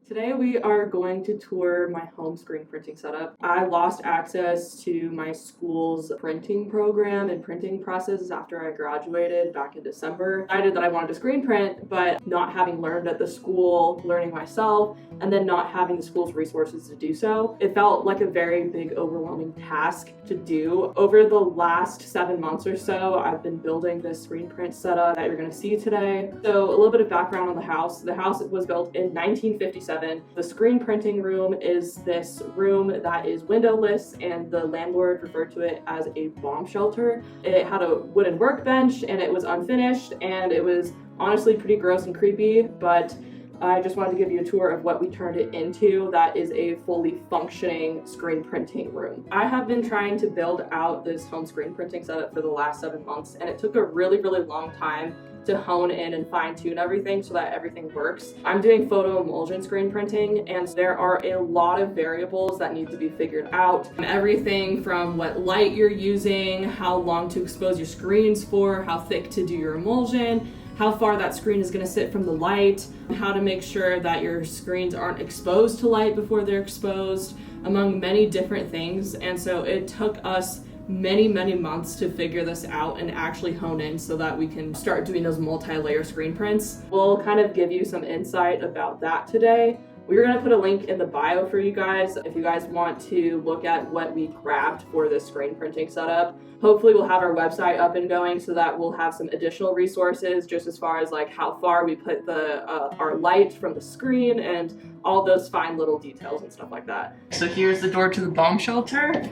Today we are going to tour my home screen printing setup. I lost access to my school's printing program and printing processes after I graduated back in December. I decided that I wanted to screen print, but not having learned at the school, learning myself, and then not having the school's resources to do so, it felt like a very big overwhelming task to do. Over the last 7 months or so, I've been building this screen print setup that you're going to see today. So a little bit of background on the house. The house was built in 1957. The screen printing room is this room that is windowless, and the landlord referred to it as a bomb shelter. It had a wooden workbench and it was unfinished, and it was honestly pretty gross and creepy, but I just wanted to give you a tour of what we turned it into. That is a fully functioning screen printing room. I have been trying to build out this home screen printing setup for the last 7 months, and it took a really long time to hone in and fine tune everything so that everything works. I'm doing photo emulsion screen printing, and there are a lot of variables that need to be figured out. Everything from what light you're using, how long to expose your screens for, how thick to do your emulsion, how far that screen is going to sit from the light, how to make sure that your screens aren't exposed to light before they're exposed, among many different things. And so it took us many months to figure this out and actually hone in so that we can start doing those multi-layer screen prints. We'll kind of give you some insight about that today. We're going to put a link in the bio for you guys if you guys want to look at what we grabbed for this screen printing setup. Hopefully we'll have our website up and going so that we'll have some additional resources just as far as like how far we put the our light from the screen and all those fine little details and stuff like that. So here's the door to the bomb shelter.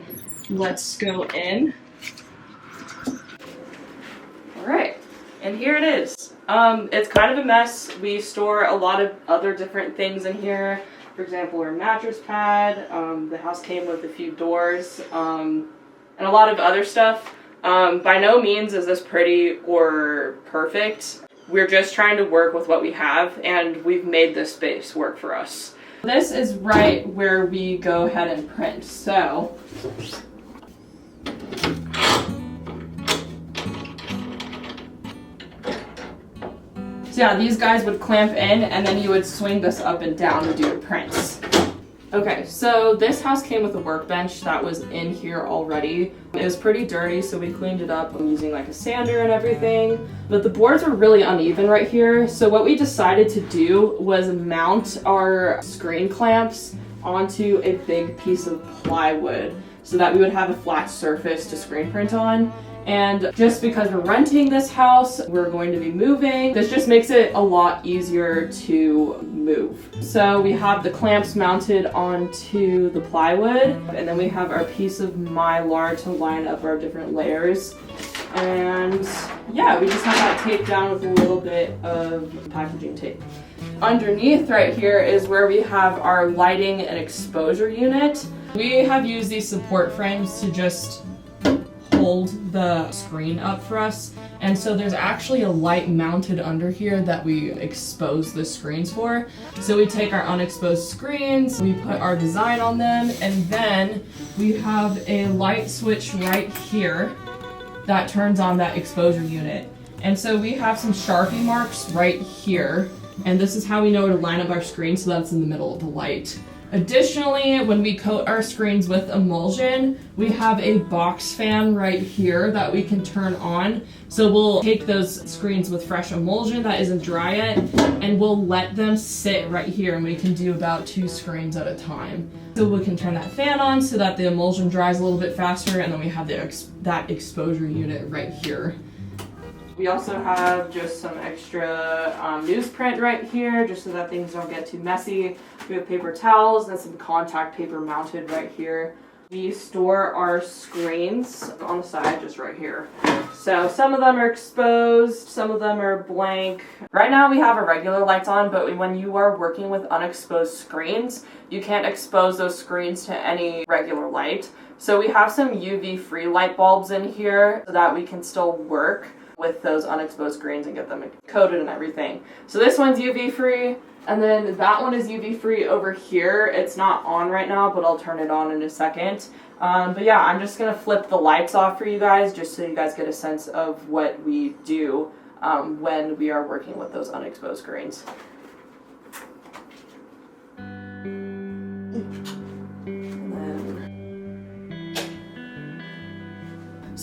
Let's go in. All right, and here it is. It's kind of a mess. We store a lot of other different things in here. For example, our mattress pad. The house came with a few doors and a lot of other stuff. By no means is this pretty or perfect. We're just trying to work with what we have, and we've made this space work for us. This is right where we go ahead and print. So yeah, these guys would clamp in, and then you would swing this up and down to do your prints. Okay, so this house came with a workbench that was in here already. It was pretty dirty, so we cleaned it up using like a sander and everything. But the boards were really uneven right here, so what we decided to do was mount our screen clamps onto a big piece of plywood so that we would have a flat surface to screen print on. And just because we're renting this house, we're going to be moving. This just makes it a lot easier to move. So we have the clamps mounted onto the plywood, and then we have our piece of Mylar to line up our different layers. And yeah, we just have that taped down with a little bit of packaging tape. Underneath right here is where we have our lighting and exposure unit. We have used these support frames to just hold the screen up for us, and so there's actually a light mounted under here that we expose the screens for. So we take our unexposed screens, we put our design on them, and then we have a light switch right here that turns on that exposure unit. And so we have some Sharpie marks right here, and this is how we know to line up our screen so that's in the middle of the light. Additionally, when we coat our screens with emulsion, we have a box fan right here that we can turn on. So we'll take those screens with fresh emulsion that isn't dry yet, and we'll let them sit right here, and we can do about 2 screens at a time. So we can turn that fan on so that the emulsion dries a little bit faster, and then we have that exposure unit right here. We also have just some extra newsprint right here, just so that things don't get too messy. We have paper towels and some contact paper mounted right here. We store our screens on the side, just right here. So some of them are exposed, some of them are blank. Right now we have our regular lights on, but when you are working with unexposed screens, you can't expose those screens to any regular light. So we have some UV-free light bulbs in here so that we can still work with those unexposed screens and get them coated and everything. So this one's UV free, and then that one is UV free over here. It's not on right now, but I'll turn it on in a second. But yeah, I'm just gonna flip the lights off for you guys just so you guys get a sense of what we do when we are working with those unexposed screens.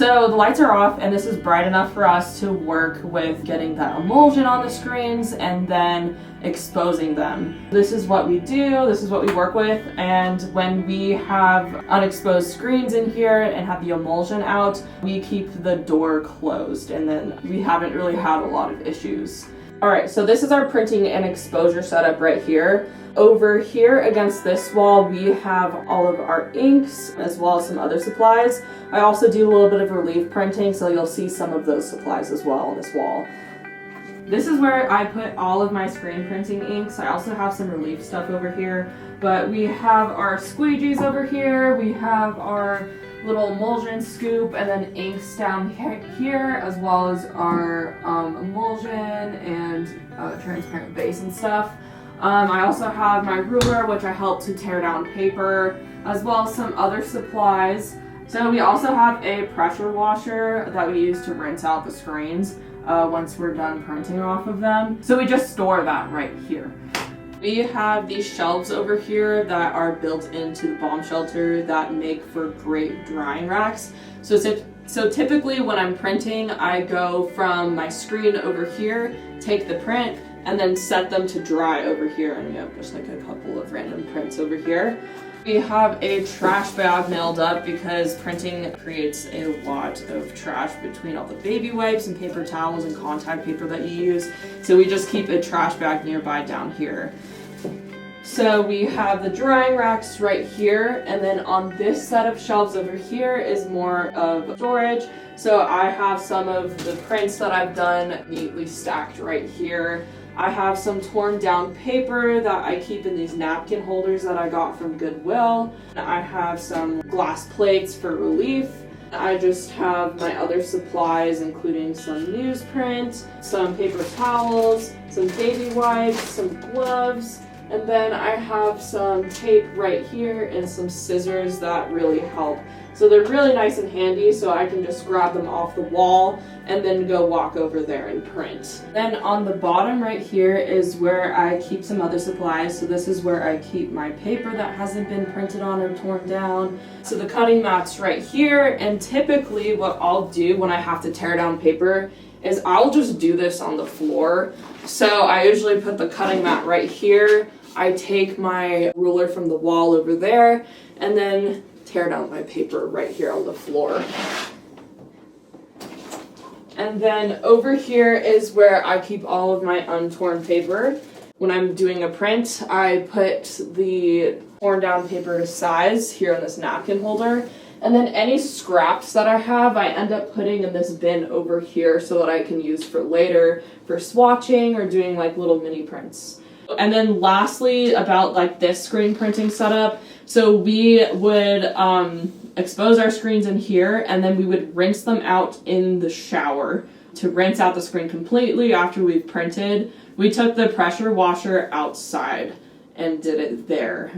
So the lights are off and this is bright enough for us to work with getting that emulsion on the screens and then exposing them. This is what we do, this is what we work with, and when we have unexposed screens in here and have the emulsion out, we keep the door closed and then we haven't really had a lot of issues. Alright, so this is our printing and exposure setup right here. Over here against this wall, we have all of our inks as well as some other supplies. I also do a little bit of relief printing, so you'll see some of those supplies as well on this wall. This is where I put all of my screen printing inks. I also have some relief stuff over here, but we have our squeegees over here, we have our little emulsion scoop, and then inks down here, as well as our emulsion and transparent base and stuff. I also have my ruler, which I help to tear down paper, as well as some other supplies. So we also have a pressure washer that we use to rinse out the screens once we're done printing off of them. So we just store that right here. We have these shelves over here that are built into the bomb shelter that make for great drying racks. So typically when I'm printing, I go from my screen over here, take the print, and then set them to dry over here. And we have just like a couple of random prints over here. We have a trash bag nailed up because printing creates a lot of trash between all the baby wipes and paper towels and contact paper that you use. So we just keep a trash bag nearby down here. So we have the drying racks right here, and then on this set of shelves over here is more of storage. So I have some of the prints that I've done neatly stacked right here. I have some torn down paper that I keep in these napkin holders that I got from Goodwill. I have some glass plates for relief. I just have my other supplies, including some newsprint, some paper towels, some baby wipes, some gloves, and then I have some tape right here and some scissors that really help. So they're really nice and handy, so I can just grab them off the wall and then go walk over there and print. Then on the bottom right here is where I keep some other supplies. So this is where I keep my paper that hasn't been printed on or torn down. So the cutting mat's right here, and typically what I'll do when I have to tear down paper is I'll just do this on the floor. So I usually put the cutting mat right here. I take my ruler from the wall over there and then tear down my paper right here on the floor. And then over here is where I keep all of my untorn paper. When I'm doing a print, I put the torn down paper size here in this napkin holder. And then any scraps that I have, I end up putting in this bin over here so that I can use for later for swatching or doing like little mini prints. And then lastly, about like this screen printing setup, so we would expose our screens in here and then we would rinse them out in the shower to rinse out the screen completely after we've printed. We took the pressure washer outside and did it there.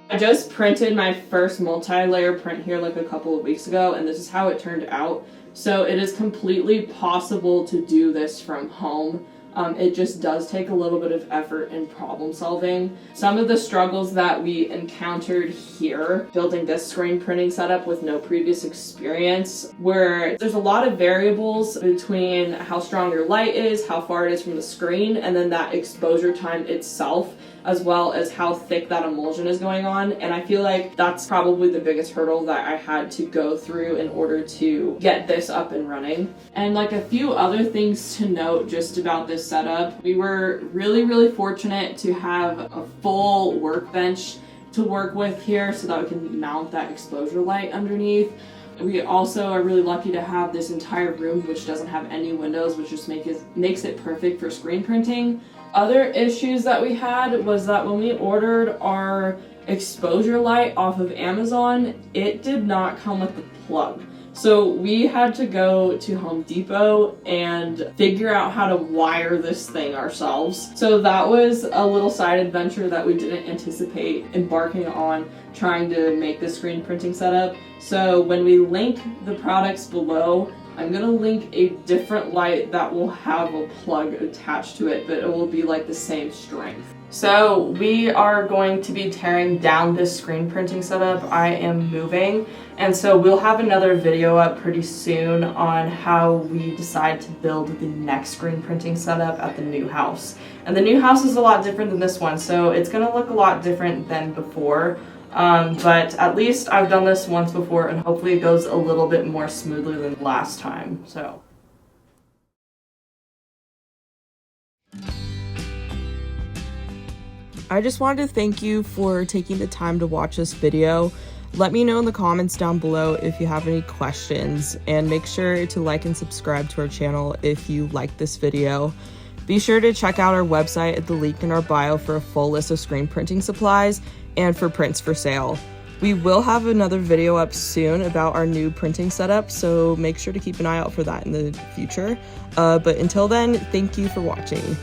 I just printed my first multi-layer print here like a couple of weeks ago, and this is how it turned out. So it is completely possible to do this from home. It just does take a little bit of effort and problem solving. Some of the struggles that we encountered here, building this screen printing setup with no previous experience, where there's a lot of variables between how strong your light is, how far it is from the screen, and then that exposure time itself, as well as how thick that emulsion is going on. And I feel like that's probably the biggest hurdle that I had to go through in order to get this up and running. And like a few other things to note just about this setup, we were really fortunate to have a full workbench to work with here so that we can mount that exposure light underneath. We also are really lucky to have this entire room which doesn't have any windows, which just makes it perfect for screen printing. Other issues that we had was that when we ordered our exposure light off of Amazon, it did not come with the plug. So we had to go to Home Depot and figure out how to wire this thing ourselves. So that was a little side adventure that we didn't anticipate embarking on trying to make the screen printing setup. So when we link the products below, I'm gonna link a different light that will have a plug attached to it, but it will be like the same strength. So we are going to be tearing down this screen printing setup. I am moving, and so we'll have another video up pretty soon on how we decide to build the next screen printing setup at the new house. And the new house is a lot different than this one, so it's gonna look a lot different than before. But at least I've done this once before, and hopefully it goes a little bit more smoothly than last time, so. I just wanted to thank you for taking the time to watch this video. Let me know in the comments down below if you have any questions, and make sure to like and subscribe to our channel if you like this video. Be sure to check out our website at the link in our bio for a full list of screen printing supplies and for prints for sale. We will have another video up soon about our new printing setup, so make sure to keep an eye out for that in the future. But until then, thank you for watching.